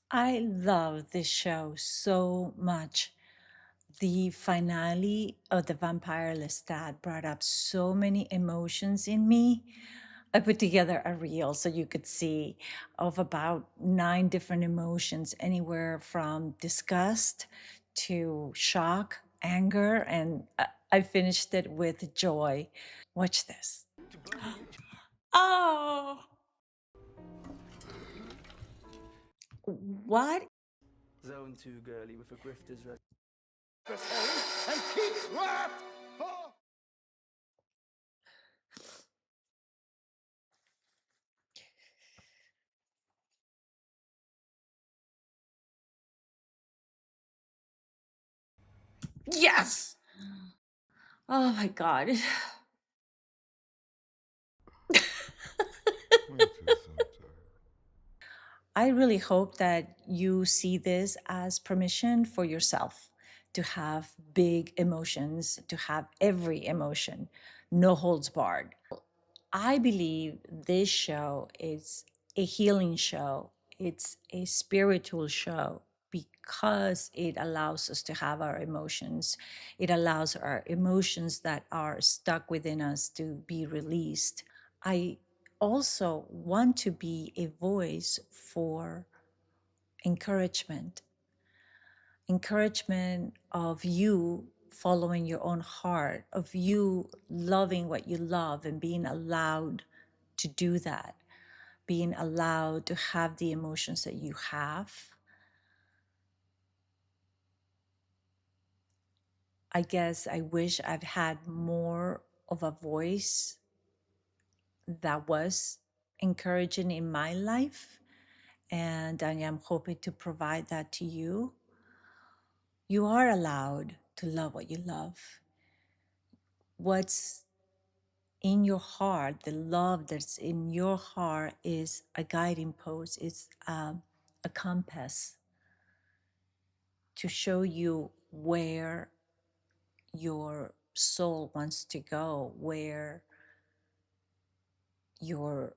I love this show so much. The finale of the Vampire Lestat brought up so many emotions in me. I put together a reel so you could see of about 9 different emotions, anywhere from disgust to shock, anger, and I finished it with joy. Watch this. Oh, what? Zone 2 girly with a grifter's red. And keeps wrapped for. Yes! Oh my God. I really hope that you see this as permission for yourself to have big emotions, to have every emotion, no holds barred. I believe this show is a healing show. It's a spiritual show because it allows us to have our emotions. It allows our emotions that are stuck within us to be released. I also want to be a voice for encouragement, encouragement of you following your own heart, of you loving what you love and being allowed to do that, being allowed to have the emotions that you have. I guess I wish I've had more of a voice that was encouraging in my life, and I am hoping to provide that to you. You are allowed to love what you love. What's in your heart, the love that's in your heart, is a guiding post, it's a compass to show you where your soul wants to go, where your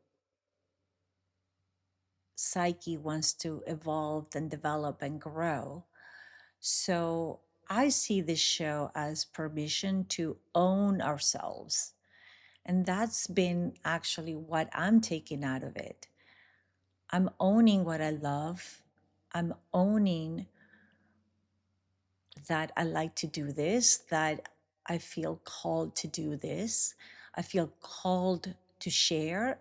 psyche wants to evolve and develop and grow. So I see this show as permission to own ourselves. And that's been actually what I'm taking out of it. I'm owning what I love. I'm owning that I like to do this, that I feel called to do this. I feel called to share.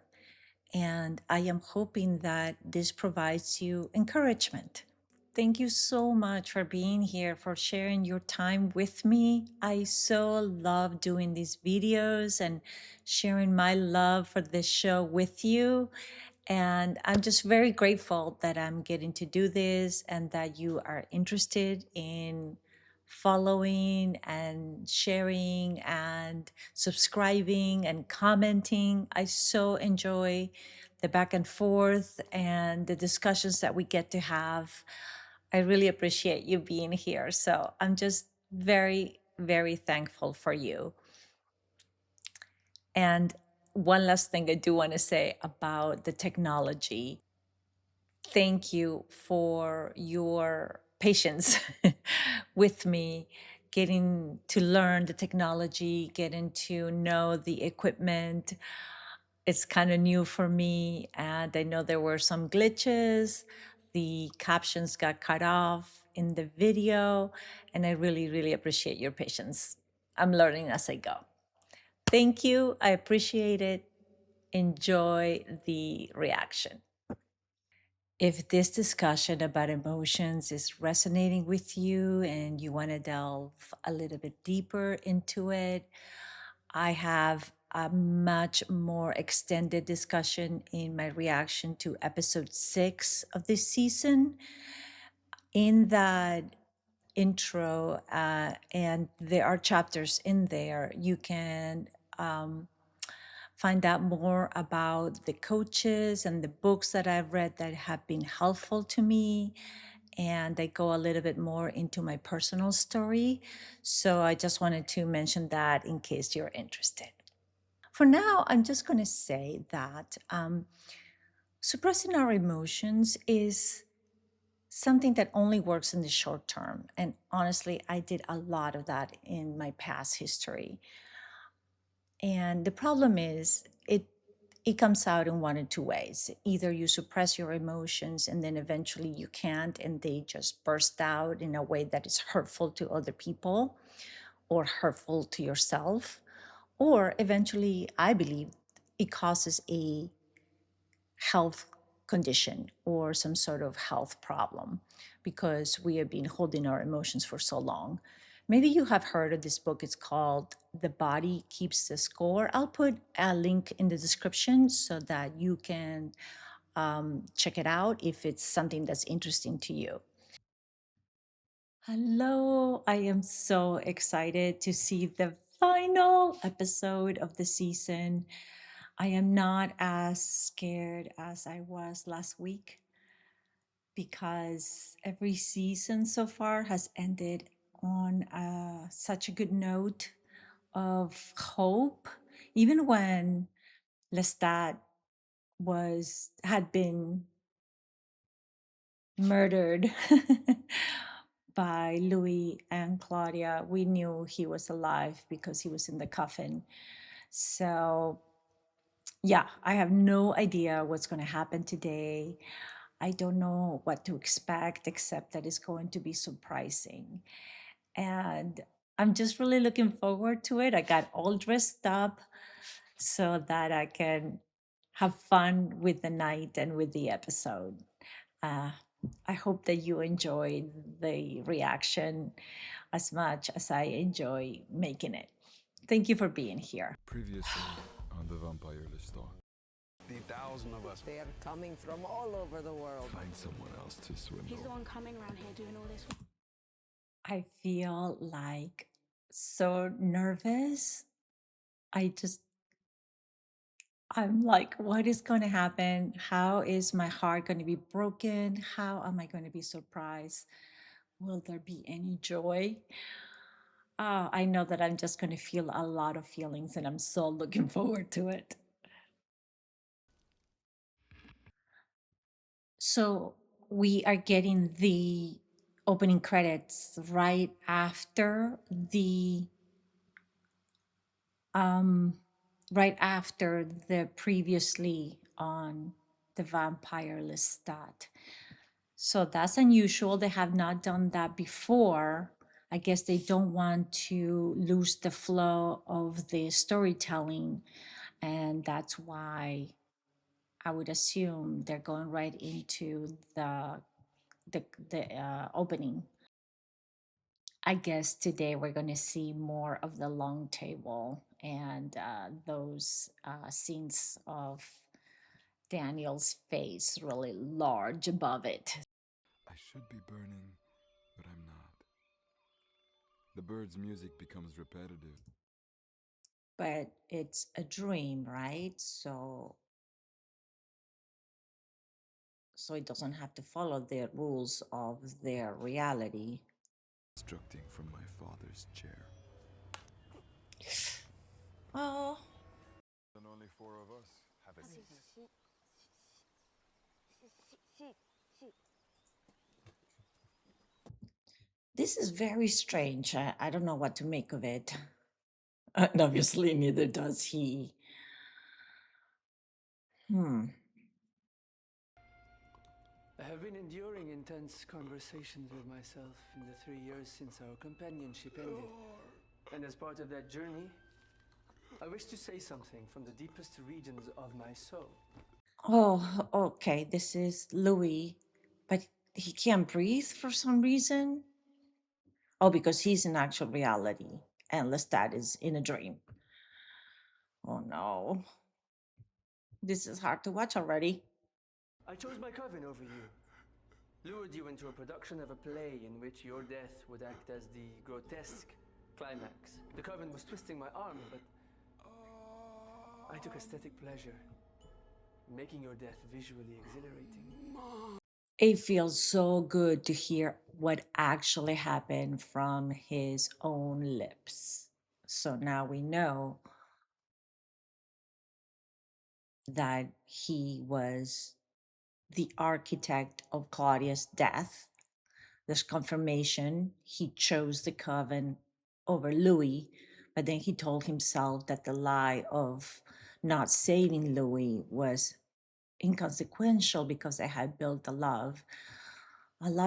And I am hoping that this provides you encouragement. Thank you so much for being here, for sharing your time with me. I so love doing these videos and sharing my love for this show with you. And I'm just very grateful that I'm getting to do this and that you are interested in following and sharing and subscribing and commenting. I so enjoy the back and forth and the discussions that we get to have. I really appreciate you being here. So I'm just very, very thankful for you. And one last thing I do want to say about the technology. Thank you for your patience with me, getting to learn the technology, getting to know the equipment. It's kind of new for me, and I know there were some glitches. The captions got cut off in the video, and I really, really appreciate your patience. I'm learning as I go. Thank you. I appreciate it. Enjoy the reaction. If this discussion about emotions is resonating with you and you want to delve a little bit deeper into it, I have a much more extended discussion in my reaction to episode 6 of this season. In that intro, and there are chapters in there, you can find out more about the coaches and the books that I've read that have been helpful to me. And I go a little bit more into my personal story. So I just wanted to mention that in case you're interested. For now, I'm just going to say that suppressing our emotions is something that only works in the short term. And honestly, I did a lot of that in my past history. And the problem is it comes out in one or two ways. Either you suppress your emotions and then eventually you can't and they just burst out in a way that is hurtful to other people or hurtful to yourself. Or eventually, I believe it causes a health condition or some sort of health problem because we have been holding our emotions for so long. Maybe you have heard of this book. It's called The Body Keeps the Score. I'll put a link in the description so that you can check it out if it's something that's interesting to you. Hello, I am so excited to see the final episode of the season. I am not as scared as I was last week because every season so far has ended on such a good note of hope. Even when Lestat had been murdered by Louis and Claudia, we knew he was alive because he was in the coffin. So yeah, I have no idea what's going to happen today. I don't know what to expect, except that it's going to be surprising. And I'm just really looking forward to it. I got all dressed up so that I can have fun with the night and with the episode. Uh, I hope that you enjoy the reaction as much as I enjoy making it. Thank you for being here. Previously on the Vampire Lestat. 50,000 of us. They are coming from all over the world. Find someone else to swindle. He's the one coming around here doing all this. I feel like so nervous. I just, I'm like, what is going to happen? How is my heart going to be broken? How am I going to be surprised? Will there be any joy? I know that I'm just going to feel a lot of feelings and I'm so looking forward to it. So we are getting the opening credits um, right after the previously on the Vampire Lestat. So that's unusual. They have not done that before. I guess they don't want to lose the flow of the storytelling. And that's why I would assume they're going right into the opening. I guess today we're going to see more of the long table and those scenes of Daniel's face really large above it. I should be burning, but I'm not. The bird's music becomes repetitive. But it's a dream, right? So it doesn't have to follow the rules of their reality. Instructing from my father's chair. Oh, And only four of us have it. this is very strange. I don't know what to make of it. And obviously, neither does he. I have been enduring intense conversations with myself in the 3 years since our companionship ended. And as part of that journey, I wish to say something from the deepest regions of my soul. Oh, okay. This is Louis, but he can't breathe for some reason. Oh, because he's in actual reality and Lestat is in a dream. Oh no. This is hard to watch already. I chose my coven over you, lured you into a production of a play in which your death would act as the grotesque climax. The coven was twisting my arm, but I took aesthetic pleasure in making your death visually exhilarating. It feels so good to hear what actually happened from his own lips. So now we know that he was the architect of Claudia's death. There's confirmation he chose the coven over Louis, but then he told himself that the lie of not saving Louis was inconsequential because they had built a lot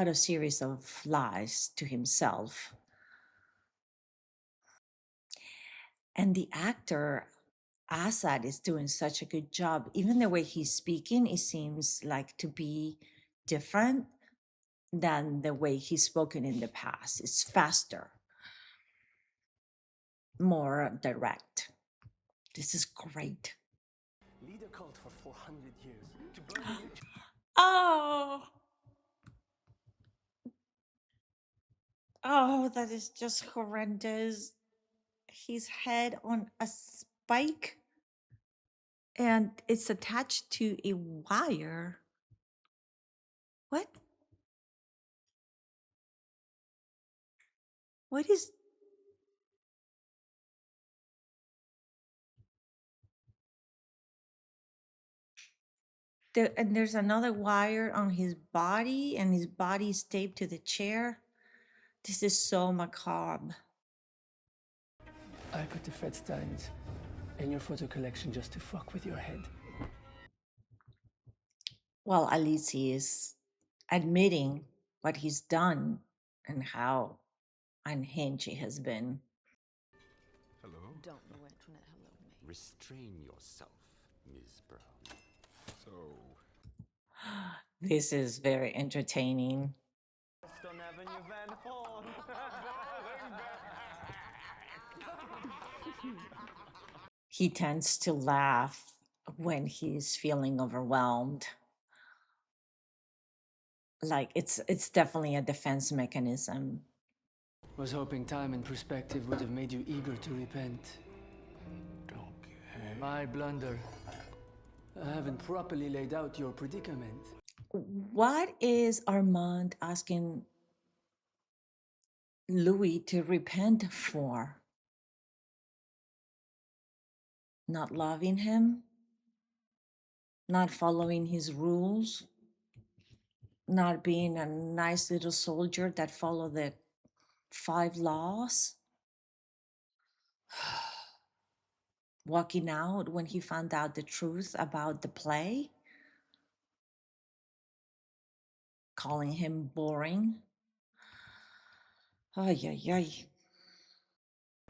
of series of lies to himself. And the actor Assad is doing such a good job. Even the way he's speaking, it seems like to be different than the way he's spoken in the past. It's faster, more direct. This is great. Lead a cult for 400 years to burn a new Oh, oh, that is just horrendous. His head on a spike and it's attached to a wire. What? What is there? And there's another wire on his body, and his body is taped to the chair. This is so macabre. I put the Fred Steins in your photo collection just to fuck with your head. Well, at least he is admitting what he's done and how unhinged he has been. Hello? Don't know when to let hello me. Restrain yourself, Ms. Brown. So, This is very entertaining. He tends to laugh when he's feeling overwhelmed. Like it's definitely a defense mechanism. Was hoping time and perspective would have made you eager to repent. Okay. My blunder. I haven't properly laid out your predicament. What is Armand asking Louis to repent for? Not loving him? Not following his rules? Not being a nice little soldier that followed the 5 laws? Walking out when he found out the truth about the play? Calling him boring? Ay, ay, ay.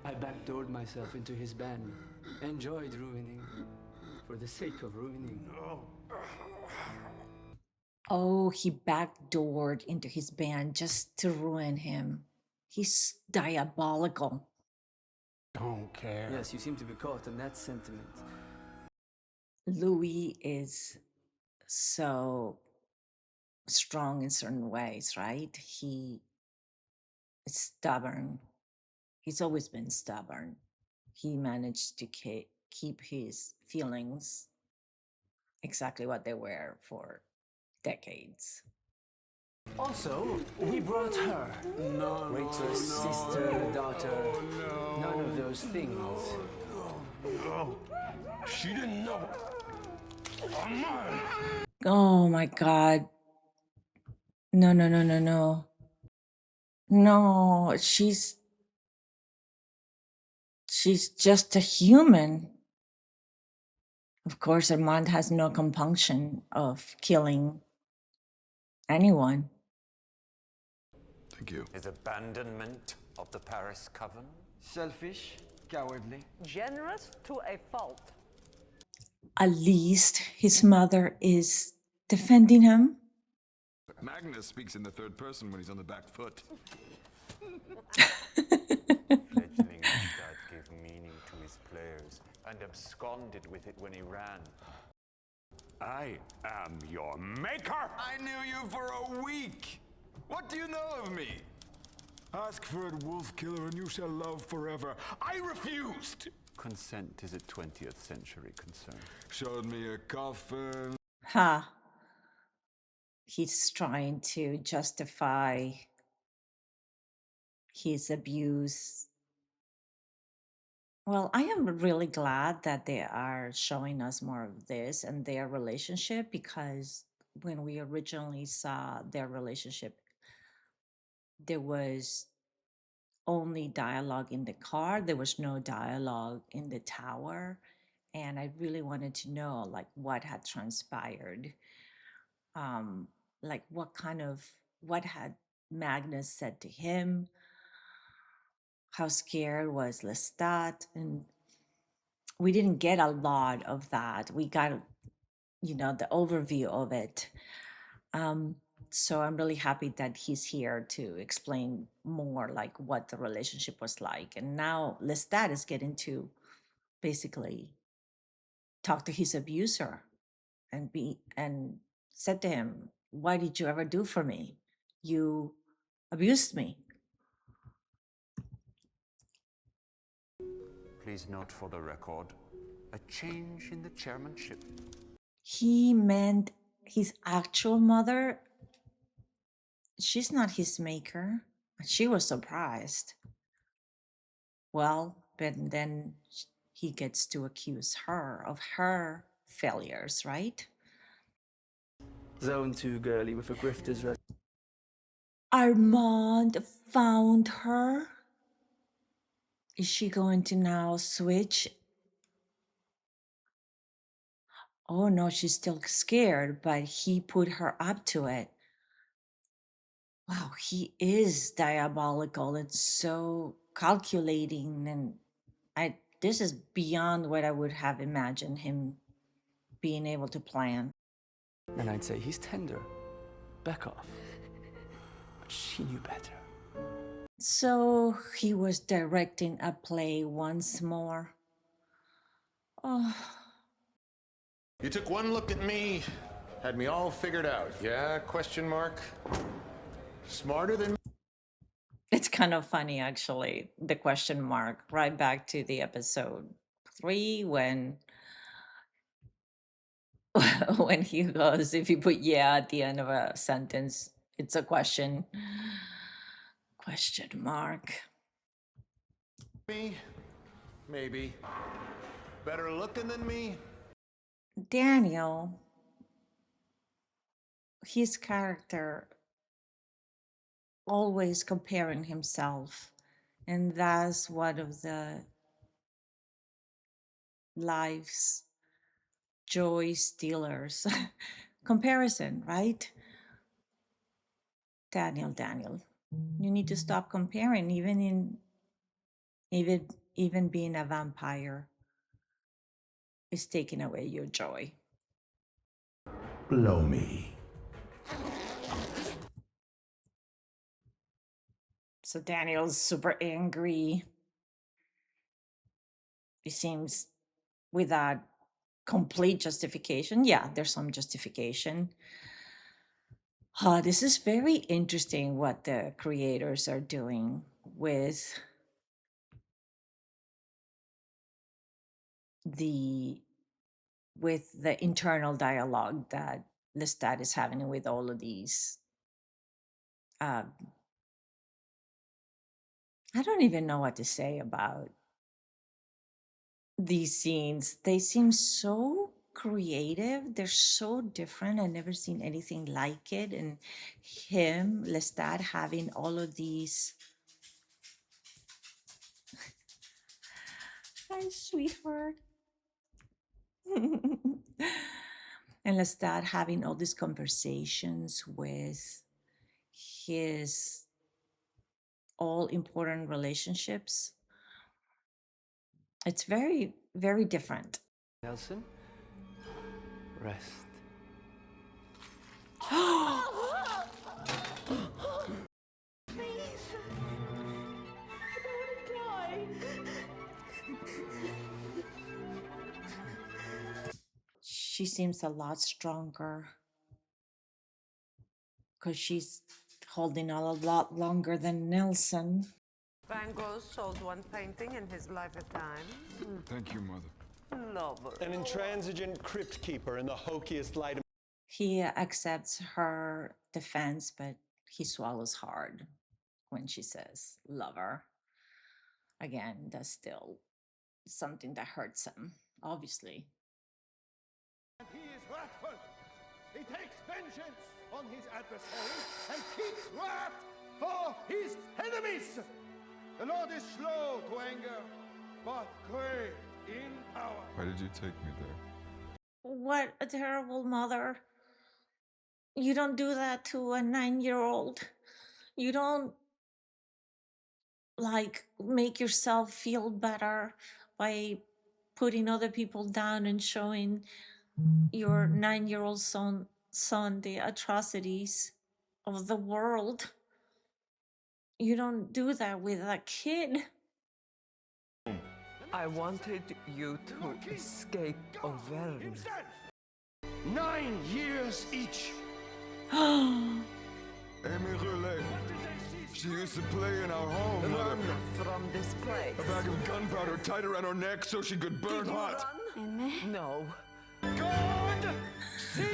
I backdoored myself into his band. Enjoyed ruining. For the sake of ruining. Oh, he backdoored into his band just to ruin him. He's diabolical. Don't care. Yes, you seem to be caught in that sentiment. Louis is so strong in certain ways, right? He is stubborn. He's always been stubborn. He managed to keep his feelings exactly what they were for decades. Also, we brought her. No, Waitress, sister, daughter. None of those things. no. She didn't know. Armand! Oh my God. No, no, no, no, no. No, she's just a human. Of course, Armand has no compunction of killing anyone. thank you. His abandonment of the Paris Coven? Selfish, cowardly. Generous to a fault. At least his mother is defending him. Magnus speaks in the third person when he's on the back foot. Fledgling Lestat gave meaning to his players and absconded with it when he ran. I am your maker! I knew you for a week! What do you know of me? Ask for a wolf killer and you shall love forever. I refused! Consent is a 20th century concern. Showed me a coffin. Ha. He's trying to justify his abuse. Well, I am really glad that they are showing us more of this and their relationship because when we originally saw their relationship, there was only dialogue in the car. There was no dialogue in the tower. And I really wanted to know like what had transpired. Um, like what had Magnus said to him? How scared was Lestat? And we didn't get a lot of that. We got, the overview of it. Um, so I'm really happy that he's here to explain more like what the relationship was like. And now Lestat is getting to basically talk to his abuser and said to him, "Why did you ever do for me? You abused me." Please note for the record, a change in the chairmanship. He meant his actual mother. She's not his maker. She was surprised. Well, but then he gets to accuse her of her failures, right? Zone too girly with a grifter's red. Armand found her. Is she going to now switch? Oh no, she's still scared, but he put her up to it. Wow, he is diabolical and so calculating, and this is beyond what I would have imagined him being able to plan. And I'd say he's tender. Back off. But she knew better. So he was directing a play once more. Oh, You took one look at me, had me all figured out. Yeah, question mark. Smarter than it's kind of funny actually, the question mark, right back to the episode 3 when when he goes, if you put yeah at the end of a sentence, it's a question. Question mark. me. Maybe. Better looking than me. Daniel, his character always comparing himself, and that's one of the life's joy stealers. Comparison, right? Daniel, you need to stop comparing, even being a vampire is taking away your joy. Blow me. So Daniel's super angry. He seems without complete justification. Yeah, there's some justification. This is very interesting what the creators are doing the with the internal dialogue that Lestat is having with all of these. I don't even know what to say about these scenes. They seem so creative. They're so different. I've never seen anything like it. And Lestat, having all of these. Hi, sweetheart. And Lestat having all these conversations with his all important relationships. It's very, very different. Nelson, rest. She seems a lot stronger because she's holding on a lot longer than Nelson. Van Gogh sold one painting in his lifetime. Thank you, Mother. Lover. An intransigent crypt keeper in the hokiest light. He accepts her defense, but he swallows hard when she says lover. Again, that's still something that hurts him, obviously. He is wrathful. He takes vengeance on his adversaries and keeps wrath for his enemies. The Lord is slow to anger, but great in power. Why did you take me there? What a terrible mother. You don't do that to a 9-year-old. You don't like make yourself feel better by putting other people down and showing your 9-year-old son the atrocities of the world. You don't do that with a kid. I wanted you to escape Auvergne. 9 years each. Amy Roulet. She used to play in our home. Run from this place. A bag of gunpowder tied around her neck so she could burn hot. No. God! See?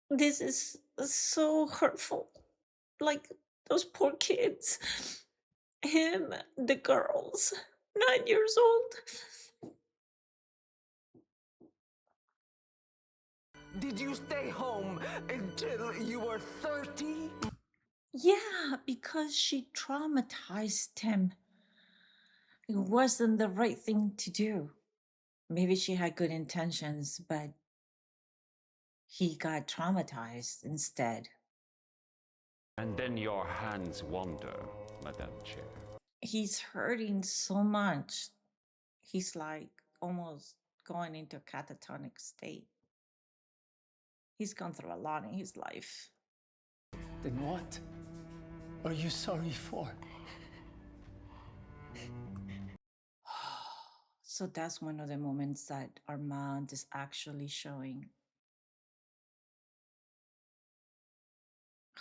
This is so hurtful. Like those poor kids. Him, the girls, 9 years old. Did you stay home until you were 30? Yeah, because she traumatized him. It wasn't the right thing to do. Maybe she had good intentions, but he got traumatized instead. And then your hands wander, Madame Chair. He's hurting so much. He's like almost going into a catatonic state. He's gone through a lot in his life. Then what are you sorry for? So that's one of the moments that Armand is actually showing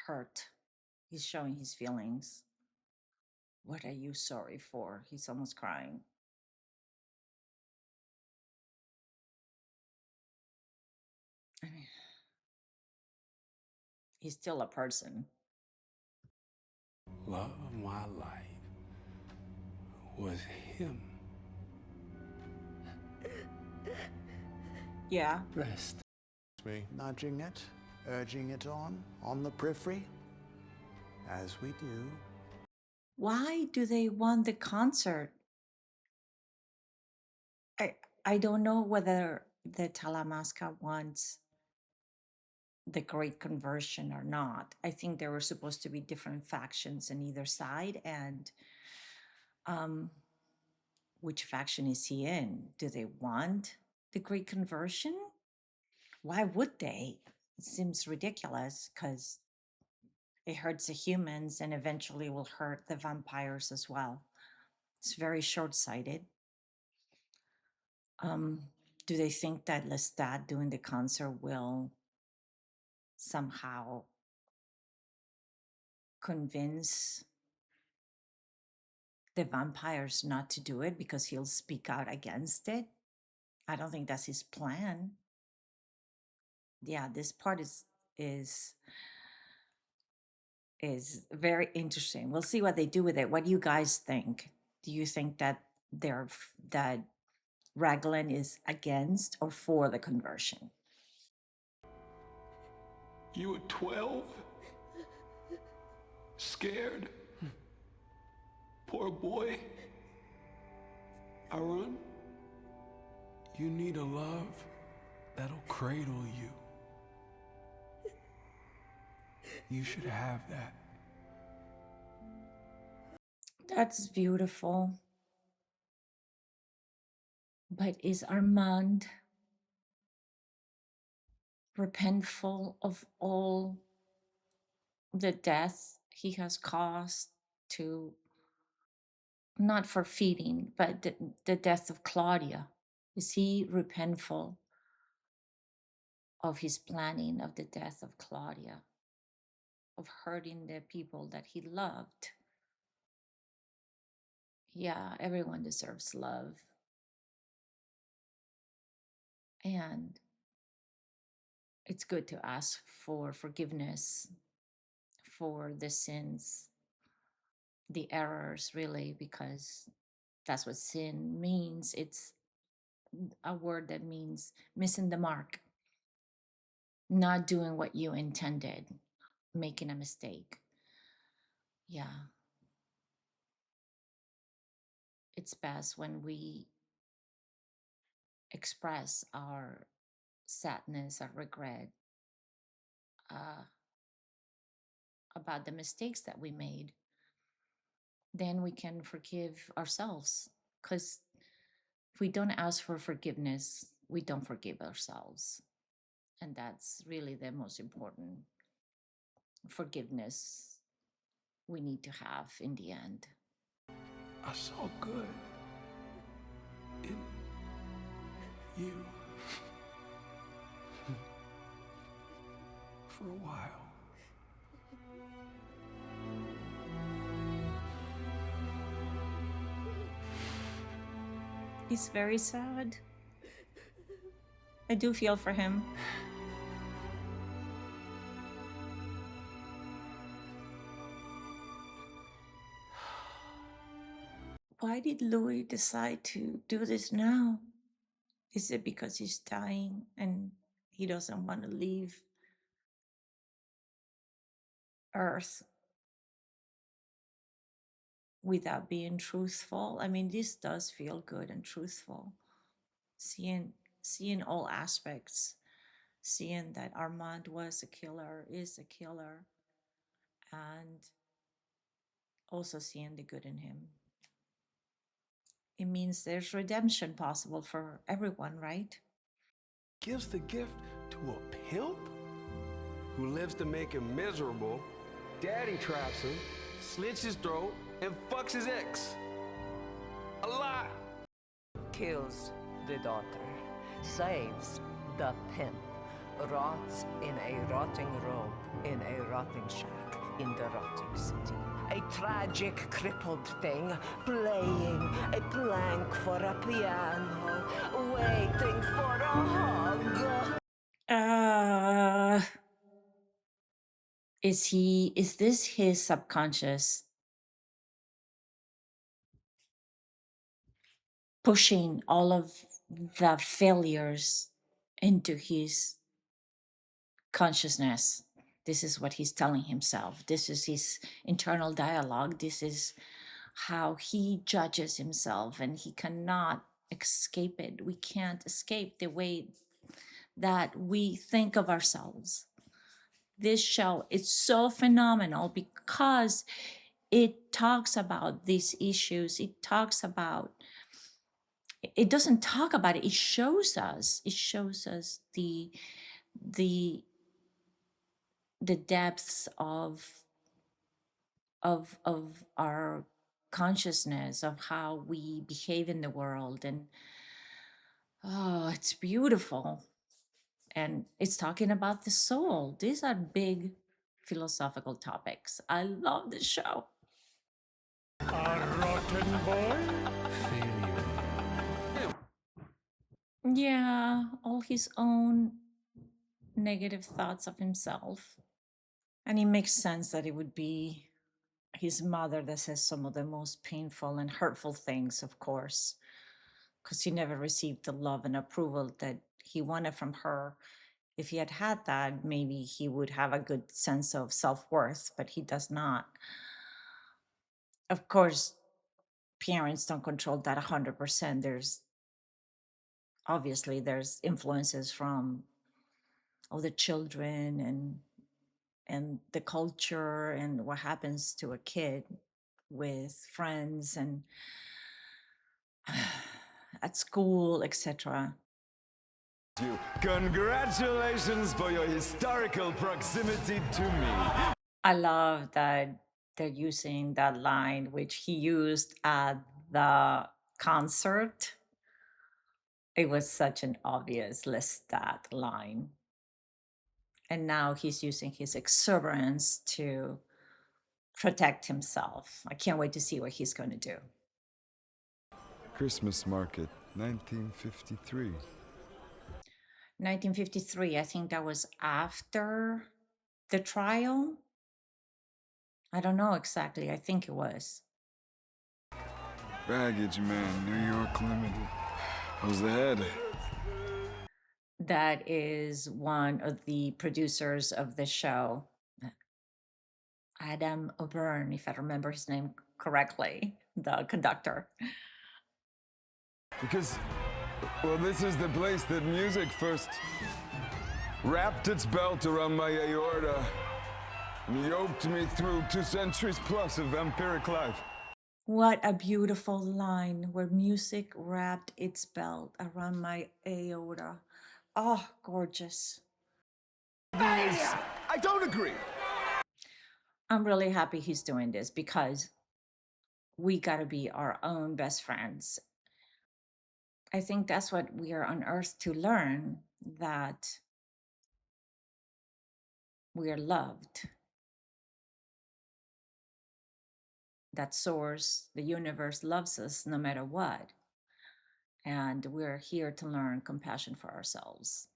hurt. He's showing his feelings. What are you sorry for? He's almost crying. I mean, he's still a person. Love of my life was him. Yeah. Rest. Me. Nudging it, urging it on the periphery, as we do. Why do they want the concert? I don't know whether the Talamasca wants the Great Conversion or not. I think there were supposed to be different factions on either side, and which faction is he in? Do they want the Great Conversion? Why would they? It seems ridiculous because it hurts the humans and eventually will hurt the vampires as well. It's very short-sighted. Do they think that Lestat doing the concert will somehow convince the vampires not to do it because he'll speak out against it? I don't think that's his plan. Yeah, this part is very interesting. We'll see what they do with it. What do you guys think? Do you think that that Raglan is against or for the conversion? You were 12? Scared? Poor boy. Arun, you need a love that'll cradle you. You should have that. That's beautiful. But is Armand repentful of all the death he has caused to, not for feeding, but the death of Claudia? Is he repentful of his planning of the death of Claudia, of hurting the people that he loved? Yeah, everyone deserves love. And it's good to ask for forgiveness for the sins the errors, really, because that's what sin means. It's a word that means missing the mark, not doing what you intended, making a mistake. Yeah, it's best when we express our sadness, our regret uh, about the mistakes that we made. Then we can forgive ourselves. Because if we don't ask for forgiveness, we don't forgive ourselves. And that's really the most important forgiveness we need to have in the end. I saw good in you for a while. He's very sad. I do feel for him. Why did Louis decide to do this now? Is it because he's dying and he doesn't want to leave Earth without being truthful? I mean, this does feel good and truthful. Seeing all aspects, seeing that Armand was a killer, is a killer, and also seeing the good in him. It means there's redemption possible for everyone, right? Gives the gift to a pimp who lives to make him miserable. Daddy traps him, slits his throat, and fucks his ex. A lot. Kills the daughter, saves the pimp, rots in a rotting robe in a rotting shack in the rotting city. A tragic, crippled thing playing a plank for a piano, waiting for a hug. Is this his subconscious pushing all of the failures into his consciousness? This is what he's telling himself. This is his internal dialogue. This is how he judges himself, and he cannot escape it. We can't escape the way that we think of ourselves. This show is so phenomenal because it talks about these issues. It doesn't talk about it. It shows us the depths of our consciousness, of how we behave in the world. And oh, it's beautiful. And it's talking about the soul. These are big philosophical topics. I love this show. A rotten boy? Yeah, all his own negative thoughts of himself. And it makes sense that it would be his mother that says some of the most painful and hurtful things, of course, because he never received the love and approval that he wanted from her. If he had had that, maybe he would have a good sense of self-worth, but he does not. Of course, parents don't control that 100%. There's influences from all the children and the culture and what happens to a kid with friends and at school, etc. Congratulations for your historical proximity to me. I love that they're using that line which he used at the concert. It was such an obvious Lestat line. And now he's using his exuberance to protect himself. I can't wait to see what he's going to do. Christmas market, 1953. 1953, I think that was after the trial. I don't know exactly. I think it was. Baggage man, New York Limited. How's the head? That is one of the producers of the show, Adam O'Byrne, if I remember his name correctly, the conductor. Because, well, this is the place that music first wrapped its belt around my aorta and yoked me through 2 centuries plus of vampiric life. What a beautiful line, where music wrapped its belt around my aorta. Oh, gorgeous. I don't agree. I'm really happy he's doing this because we got to be our own best friends. I think that's what we are on earth to learn, that we are loved, that source, the universe loves us no matter what. And we're here to learn compassion for ourselves.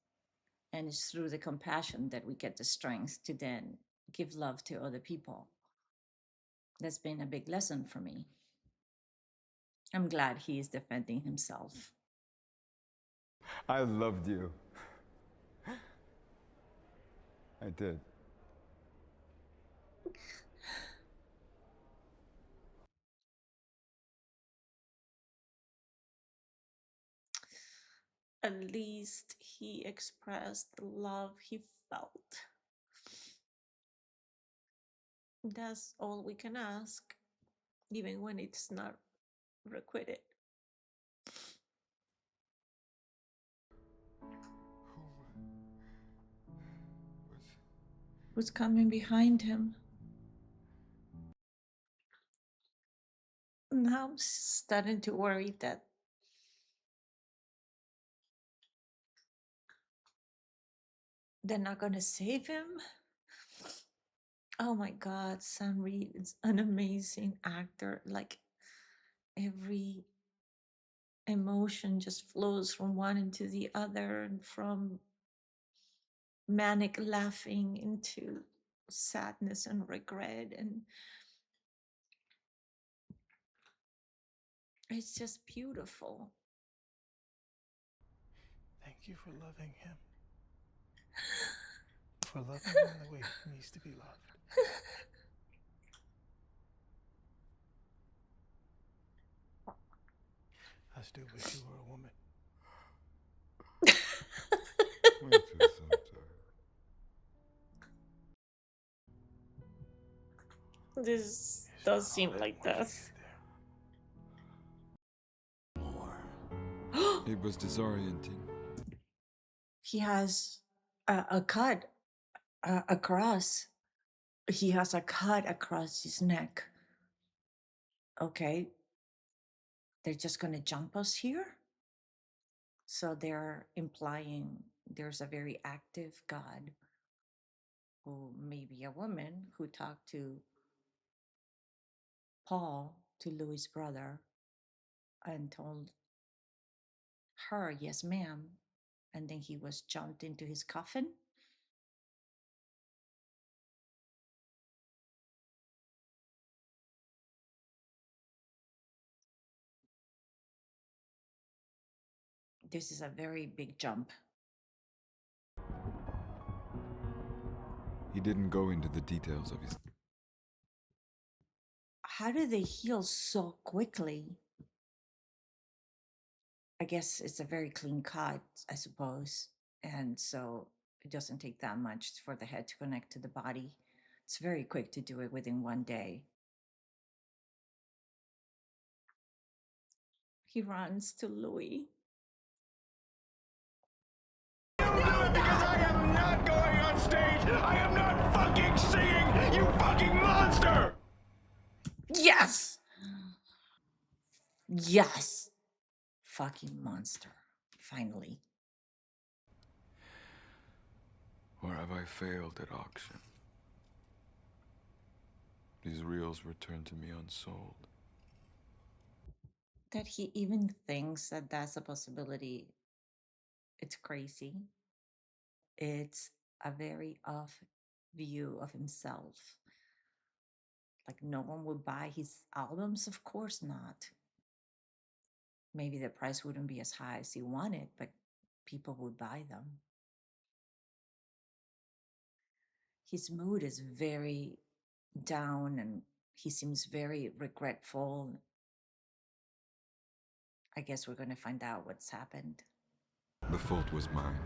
And it's through the compassion that we get the strength to then give love to other people. That's been a big lesson for me. I'm glad he is defending himself. I loved you. I did. At least he expressed the love he felt. That's all we can ask, even when it's not requited. Who's coming behind him? Now I'm starting to worry that they're not going to save him. Oh my God, Sam Reed is an amazing actor. Like, every emotion just flows from one into the other, and from manic laughing into sadness and regret. And it's just beautiful. Thank you for loving him. For loving him the way he needs to be loved. I still wish you were a woman. This does seem like death. It was disorienting. He has a cut across. He has a cut across his neck. Okay. They're just going to jump us here? So they're implying there's a very active God, who may be a woman, who talked to Paul, to Louis' brother, and told her, yes, ma'am. And then he was jumped into his coffin. This is a very big jump. He didn't go into the details of his... How do they heal so quickly? I guess it's a very clean cut, I suppose. And so it doesn't take that much for the head to connect to the body. It's very quick to do it within one day. He runs to Louis. Because I am not going on stage! I am not fucking singing, you fucking monster! Yes! Yes! Fucking monster. Finally. Or have I failed at auction? These reels returned to me unsold. That he even thinks that that's a possibility, it's crazy. It's a very off view of himself. Like no one would buy his albums? Of course not. Maybe the price wouldn't be as high as he wanted, but people would buy them. His mood is very down and he seems very regretful. I guess we're going to find out what's happened. The fault was mine.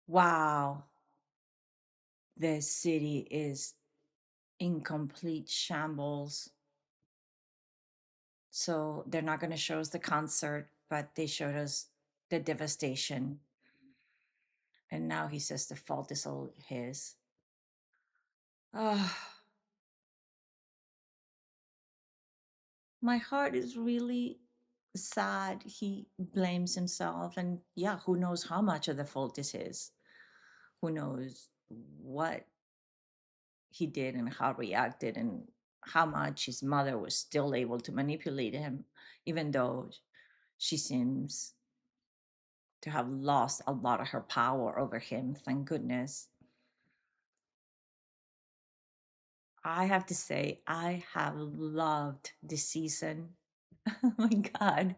Wow. The city is in complete shambles. So they're not going to show us the concert, but they showed us the devastation. And now he says the fault is all his. Ah, my heart is really sad. He blames himself. And yeah, who knows how much of the fault is his? Who knows what he did and how reacted and how much his mother was still able to manipulate him, even though she seems to have lost a lot of her power over him, thank goodness. I have to say, I have loved this season. Oh my God.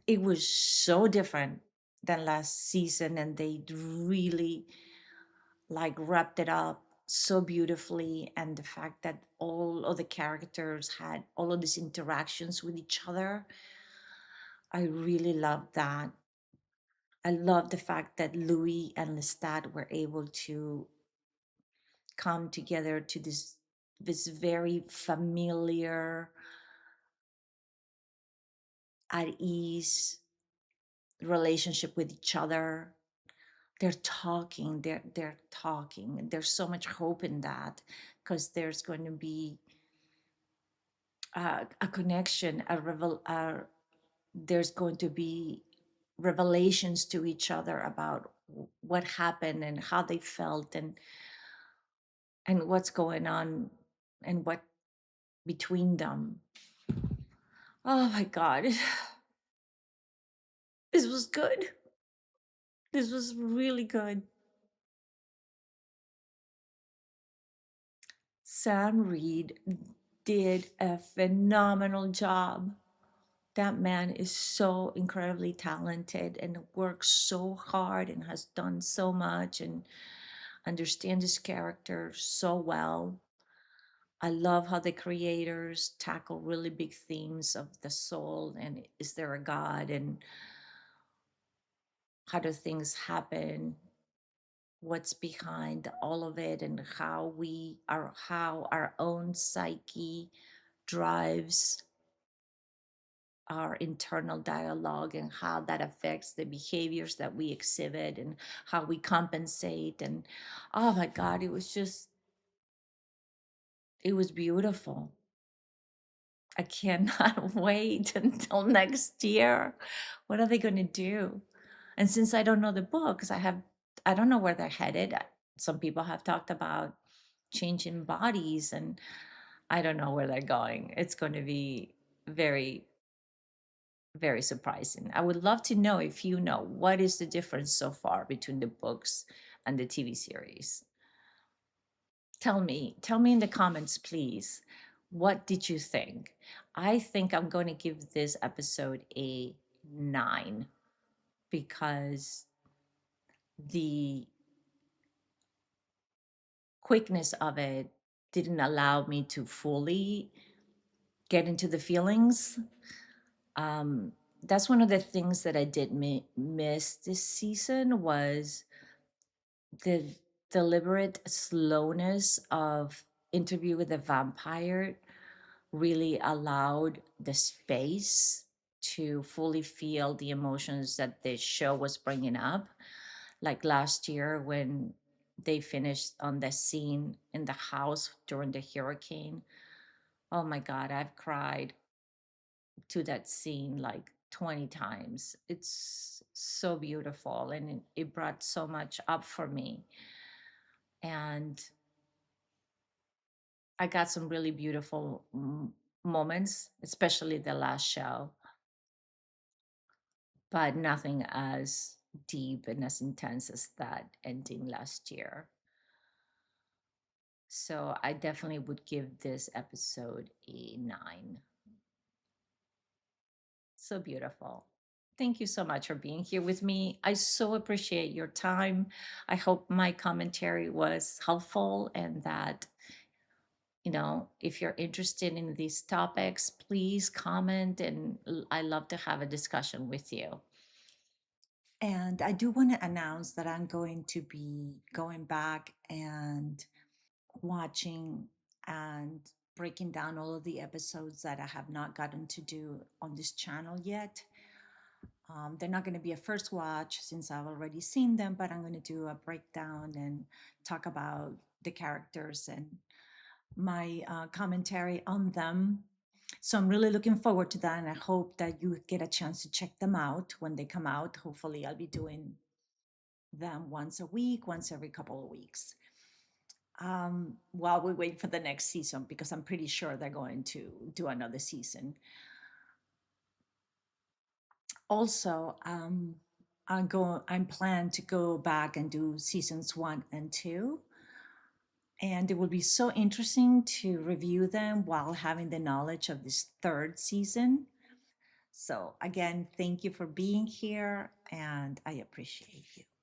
It was so different than last season, and they really like wrapped it up so beautifully. And the fact that all of the characters had all of these interactions with each other, I really loved that. I love the fact that Louis and Lestat were able to come together to this very familiar, at ease relationship with each other. They're talking, and there's so much hope in that, because there's going to be a connection, there's going to be revelations to each other about what happened and how they felt, and what's going on and what between them. Oh my God. This was good. This was really good. Sam Reed did a phenomenal job. That man is so incredibly talented and works so hard and has done so much and understands his character so well. I love how the creators tackle really big themes of the soul and is there a God and how do things happen, what's behind all of it, and how our own psyche drives our internal dialogue and how that affects the behaviors that we exhibit and how we compensate. And oh my God, it was beautiful. I cannot wait until next year. What are they going to do? And since I don't know the books, I don't know where they're headed. Some people have talked about changing bodies, and I don't know where they're going. It's going to be very, very surprising. I would love to know if you know what is the difference so far between the books and the TV series. Tell me in the comments, please. What did you think? I think I'm going to give this episode a 9 because the quickness of it didn't allow me to fully get into the feelings. Um, that's one of the things that I did miss this season was the deliberate slowness of Interview with the Vampire really allowed the space to fully feel the emotions that the show was bringing up. Like last year when they finished on the scene in the house during the hurricane. Oh my God, I've cried to that scene like 20 times. It's so beautiful and it brought so much up for me. And I got some really beautiful moments, especially the last show, but nothing as deep and as intense as that ending last year. So I definitely would give this episode a 9. So beautiful. Thank you so much for being here with me. I so appreciate your time. I hope my commentary was helpful and that, if you're interested in these topics, please comment and I love to have a discussion with you. And I do want to announce that I'm going to be going back and watching and breaking down all of the episodes that I have not gotten to do on this channel yet. They're not going to be a first watch since I've already seen them, but I'm going to do a breakdown and talk about the characters and my commentary on them. So I'm really looking forward to that, and I hope that you get a chance to check them out when they come out. Hopefully, I'll be doing them once a week, once every couple of weeks, while we wait for the next season, because I'm pretty sure they're going to do another season. Also, I'm planned to go back and do seasons 1 and 2. And it will be so interesting to review them while having the knowledge of this 3rd season. So again, thank you for being here, and I appreciate you.